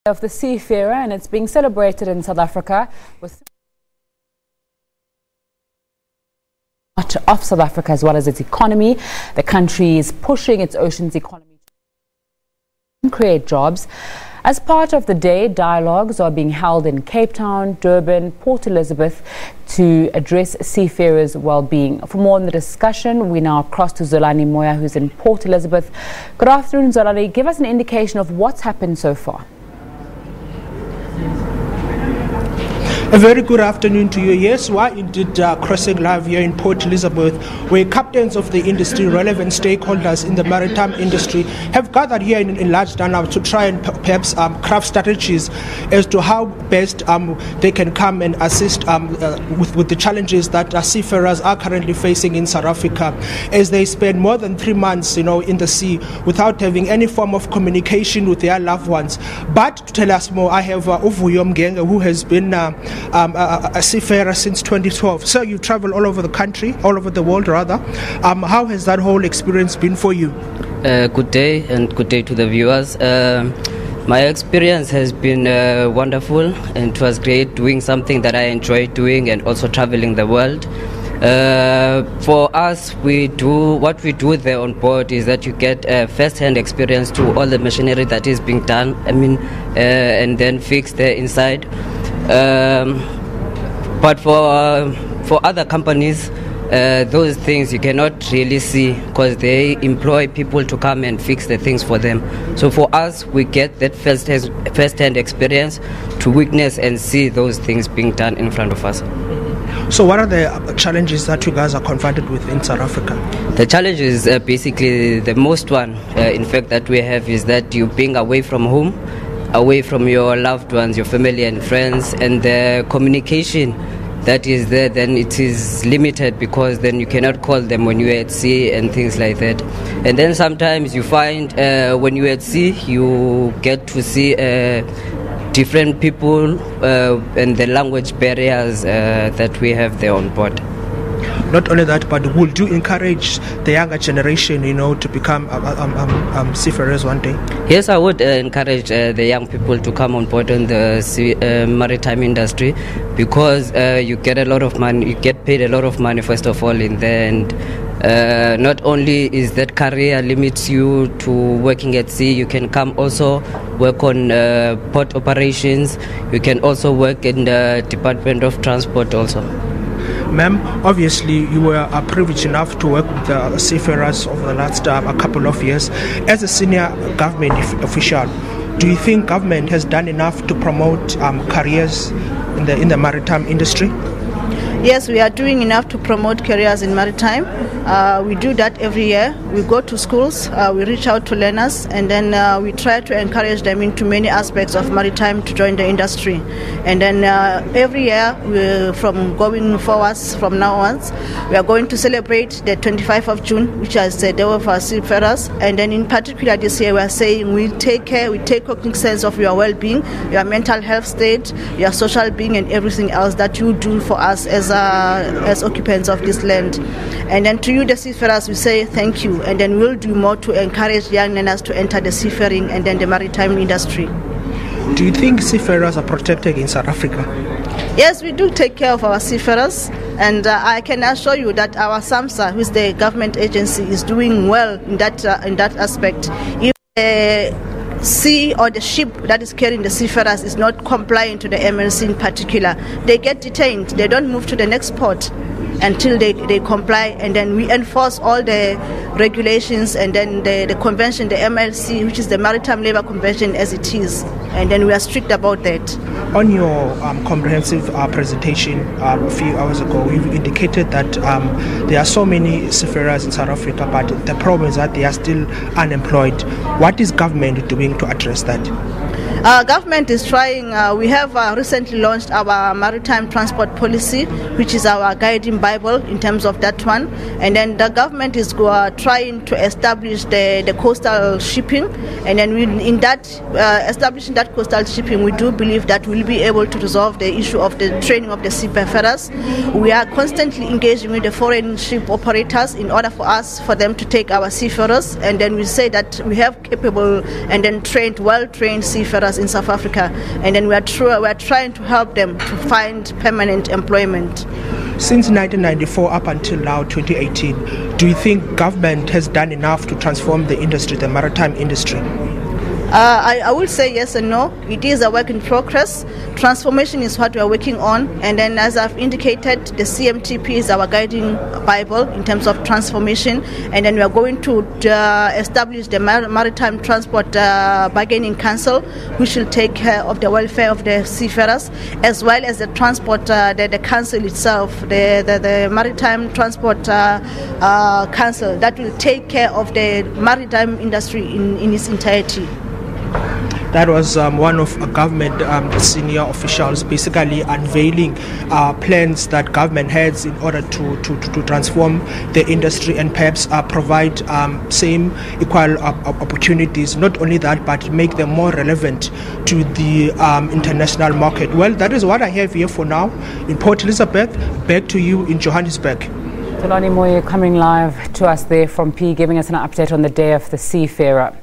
Of the Seafarer, and it's being celebrated in South Africa with much of South Africa as well as its economy. The country is pushing its oceans economy to create jobs. As part of the day, dialogues are being held in Cape Town, Durban, Port Elizabeth to address seafarers' well-being. For more on the discussion, we now cross to Zolani Moya, who's in Port Elizabeth. Good afternoon, Zolani. Give us an indication of what's happened so far. A very good afternoon to you. Yes, we are indeed crossing live here in Port Elizabeth, where captains of the industry, relevant stakeholders in the maritime industry, have gathered here in large number to try and perhaps craft strategies as to how best they can come and assist with the challenges that seafarers are currently facing in South Africa, as they spend more than 3 months, in the sea without having any form of communication with their loved ones. But to tell us more, I have Uvuyo Mgenge, who has been a seafarer since 2012. So you travel all over the country, all over the world rather. How has that whole experience been for you? Good day, and good day to the viewers. My experience has been wonderful, and it was great doing something that I enjoy doing, and also traveling the world. For us, what we do there on board is that you get first-hand experience to all the machinery that is being done, and then fixed there inside. But for other companies, those things you cannot really see because they employ people to come and fix the things for them. So for us, we get that first-hand experience to witness and see those things being done in front of us. So what are the challenges that you guys are confronted with in South Africa? The challenge is basically the most one, in fact, that we have is that you being away from home, away from your loved ones, your family and friends, and the communication that is there, then it is limited because then you cannot call them when you're at sea and things like that. And then sometimes you find when you're at sea, you get to see different people and the language barriers that we have there on board. Not only that, but would you encourage the younger generation, to become seafarers one day? Yes, I would encourage the young people to come on board in the maritime industry, because you get a lot of money, you get paid a lot of money first of all in there, and not only is that career limits you to working at sea, you can come also work on port operations. You can also work in the Department of Transport also. Ma'am, obviously you were privileged enough to work with the seafarers over the last a couple of years. As a senior government official, do you think government has done enough to promote careers in the maritime industry? Yes, we are doing enough to promote careers in maritime. We do that every year. We go to schools, we reach out to learners, and then we try to encourage them into many aspects of maritime to join the industry. And then every year, from going forwards from now on, we are going to celebrate the 25th of June, which is the Day of our Seafarers. And then in particular this year, we are saying we take cognizance of your well-being, your mental health state, your social being, and everything else that you do for us as occupants of this land. And then to you, the seafarers, we say thank you, and then we'll do more to encourage young learners to enter the seafaring and then the maritime industry. Do you think seafarers are protected in South Africa? Yes, we do take care of our seafarers, and I can assure you that our SABC, who is the government agency, is doing well in that aspect. If the sea or the ship that is carrying the seafarers is not complying to the MLC in particular, they get detained. They don't move to the next port until they comply, and then we enforce all the regulations and then the convention, the MLC, which is the Maritime Labour Convention, as it is, and then we are strict about that. On your comprehensive presentation a few hours ago, you indicated that there are so many seafarers in South Africa, but the problem is that they are still unemployed. What is government doing to address that? Government is trying. We have recently launched our maritime transport policy, which is our guiding Bible in terms of that one. And then the government is trying to establish the coastal shipping. And then in that establishing that coastal shipping, we do believe that we'll be able to resolve the issue of the training of the seafarers. We are constantly engaging with the foreign ship operators in order for them to take our seafarers. And then we say that we have capable and then well-trained seafarers seafarers in South Africa, and then we are trying to help them to find permanent employment. Since 1994 up until now, 2018, do you think government has done enough to transform the industry, the maritime industry? I will say yes and no. It is a work in progress. Transformation is what we are working on, and then as I've indicated, the CMTP is our guiding Bible in terms of transformation, and then we are going to establish the Maritime Transport Bargaining Council, which will take care of the welfare of the seafarers, as well as the transport, the council itself, the Maritime Transport Council, that will take care of the maritime industry in its entirety. That was one of government senior officials basically unveiling plans that government has in order to transform the industry and perhaps provide same equal opportunities. Not only that, but make them more relevant to the international market. Well, that is what I have here for now in Port Elizabeth. Back to you in Johannesburg. Zolani Moya coming live to us there from P, giving us an update on the day of the Seafarer.